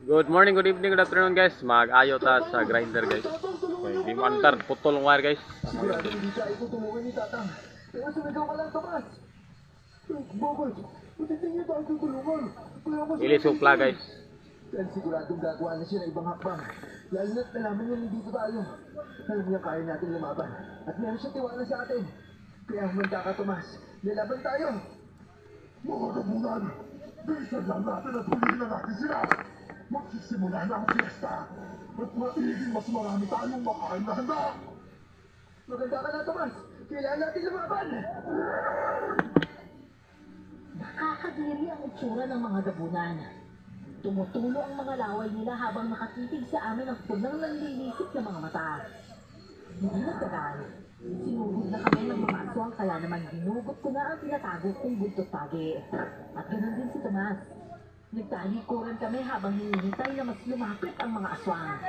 Good morning, good evening, good afternoon guys. Mag-ayo ta sa grinder guys. Okay, di mo antar putol ng wire guys. Sigurado hindi ka ito tulungan ni Tatang. Kaya sumigaw ka lang, Tomas. Bakit? Pati niyo tayo tutulungan. Kaya mas... Ili supla guys. Dahil siguradong gagawa na siya ng ibang hakbang. Lalo na't nalaman niya nandito tayo. Alam niya kaya natin lumaban. At meron siya tiwala sa atin. Kaya humanda ka, Tomas. Lalaban tayo. Mga kabunan, bilisan lang natin at huliin na natin sila. Magsisimula na ang fiesta. At magiging mas marami tayong makain na handa. Maganda ka na, Tomas. Kailangan natin lumaban. Nakakadiri ang itsura ng mga gabunan. Tumutulo ang mga laway nila habang nakatitig sa amin ang punang nanlilisik na mga mata. Hindi nagtagal. Sinugod na kami ng mga aswang kaya naman ginugot ko na ang tinatago kong buntot pagi. At ganoon din si Tomas. Nagtalikuran kami habang hinihintay na mas lumapit ang mga aswang.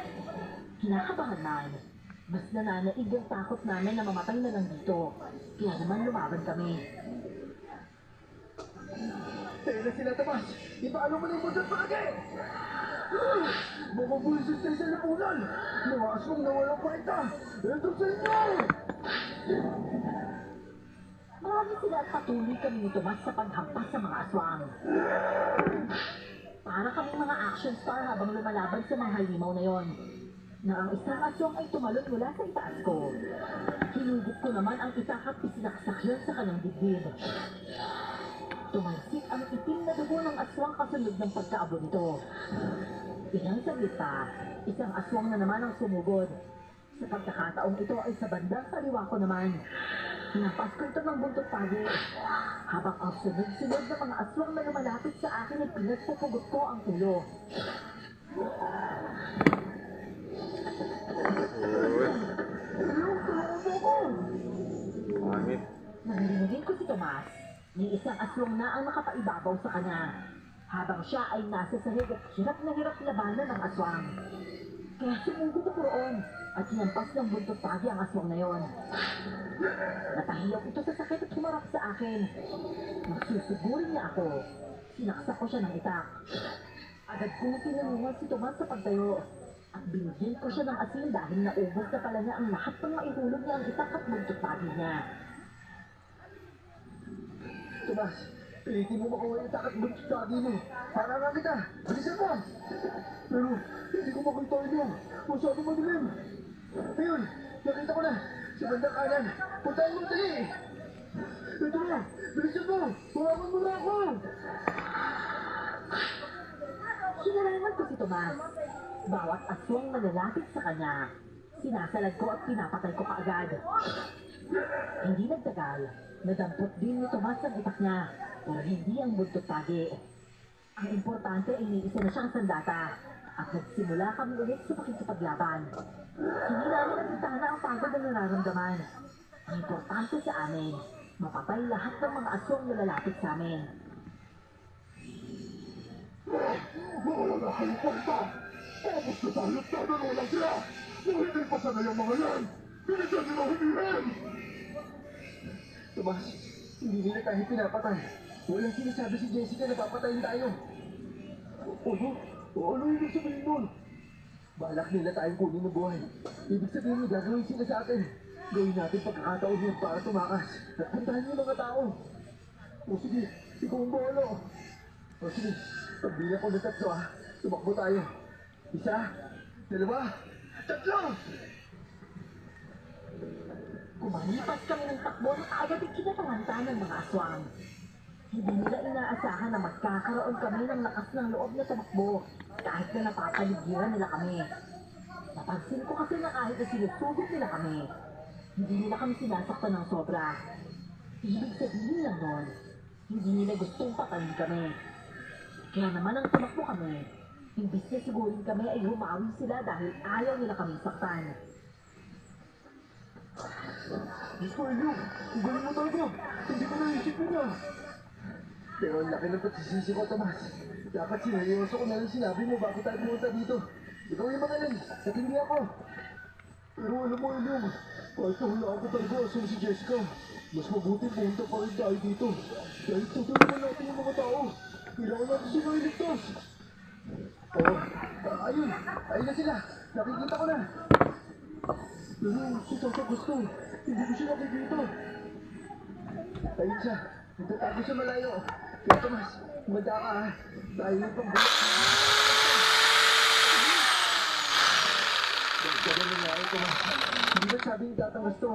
Kinakabahan man. Mas nananaig ang takot namin na mamatay na lang dito. Kaya naman lumaban kami. Tayo na sila, Tomas. Ipaano mo na yung buntot pagi. Mga buwisit tayo sa lapunan. Mga aswang na walang kwenta. Ito sa inyo. Marami sila at patuloy kami ni Tomas sa paghampas sa mga aswang. Para kaming mga action star habang lumalaban sa mga halimaw na yon. Na ang isang aswang ay tumalon mula sa itaas ko. Hinugot ko naman ang itak at isinaksak yun sa kanyang dibdib. Tumalsik ang itim na dugo ng aswang kasunod ng pagkaabo nito. Ilang saglit pa, isang aswang na naman ang sumugod. Sa pagkakataong ito ay sa bandang kaliwa ko naman. Hinampas ko ito ng buntot pagi. Habang ang sunod-sunod na mga aswang na lumalapit sa akin ay pinagpupugot ko ang ulo. Pangit. Narinig ko si Tomas. May isang aswang na ang nakapaibabaw sa kanya. Habang siya ay nasa sahig at hirap na hirap labanan ng aswang. Kaya sumugod ako roon at hinampas ng buntot pagi ang aswang na yon. Natahiyok ito sa sakit at humarap sa akin. Nang susugurin niya ako, sinaksak ko siya ng itak. Agad kong tinulungan si Tomas sa pagtayo. At binigyan ko siya ng asin dahil naubos na pala niya ang lahat ng maihulog niya ang itak at buntot pagi niya. Tomas, pilitin mo makuha yung takat buntot pagi mo. Para nga kita. Bilisan mo. Pero hindi ko makita inyo. Masyado madilim. Ayun, nakita ko na. Sa bandang kanan. Puntahan mo dali. Ito na. Bilisan mo. Hawakan mo na ako. Sinarangan ko si Tomas. Bawat aswang na lalapit sa kanya, sinasalag ko at pinapatay ko kaagad. Hindi nagtagal, nadampot din ni Tomas ang itak niya, pero hindi ang buntot pagi. Ang importante ay may isa na siyang sandata, at nagsimula kami ulit sa pakikipaglaban. Hindi namin nagtitana ang pagod na nararamdaman. Ang importante sa amin, mapatay lahat ng mga aswang na lalapit sa amin. Wala kayong kwenta. Tapos na tayo at dadalawa sila. Mahilig pa sana yung mga yan. Bilisan nila humihin. Tomas, hindi nila tayo pinapatay. Walang sinasabi si Jessica na papatayin tayo. Ano? Ano ibig sabihin nun? Balak nila tayong kunin ng buhay. Ibig sabihin may gagawin sila sa atin. Gawin natin pagkakataon yun para tumakas. At puntahan yung mga tao. O sige, ikaw ang bahala. O sige, pagbilang ko ng tatlo tumakbo tayo. Isa, dalawa, tatlo! Kumalipas kami ng takbo na agad ay kinatanganta ng mga aswang. Hindi nila inaasahan na magkakaroon kami ng lakas ng loob na tumakbo kahit na napapaligiran nila kami. Napansin ko kasi na kahit na sinusugod nila kami, hindi nila kami sinasaktan ng sobra. Ibig sabihin lang nun, hindi nila gustong patayin kami. Kaya naman ang tumakbo kami, imbis na sigurin kami ay humawi sila dahil ayaw nila kami saktan. Miss Marlo, ang galing mo talaga. Hindi ko naisip mo na. Pero ang laki ng pagsisisi ko, Tomas. Dapat sineryoso ko na lang sinabi mo bago tayo pumunta dito. Ikaw yung magaling, at hindi ako. Pero alam mo, Ilyong, kahit nahulaan ko talaga asong si Jessica, mas mabuti pumunta pa rin tayo dito. Dahil tutulungan natin yung mga tao. Kailangan natin sila iligtas. Oo, Ayun na sila. Nakikita ko na. Pero si Toto gusto. Hindi ko siya nakikita. Ayun siya. Nagtatago siya malayo. Kaya Tomas, manda ka ha. Tayo yung pang-bulak. Ganun nangyari, Tomas. Hindi ba sabi yung tatang gusto?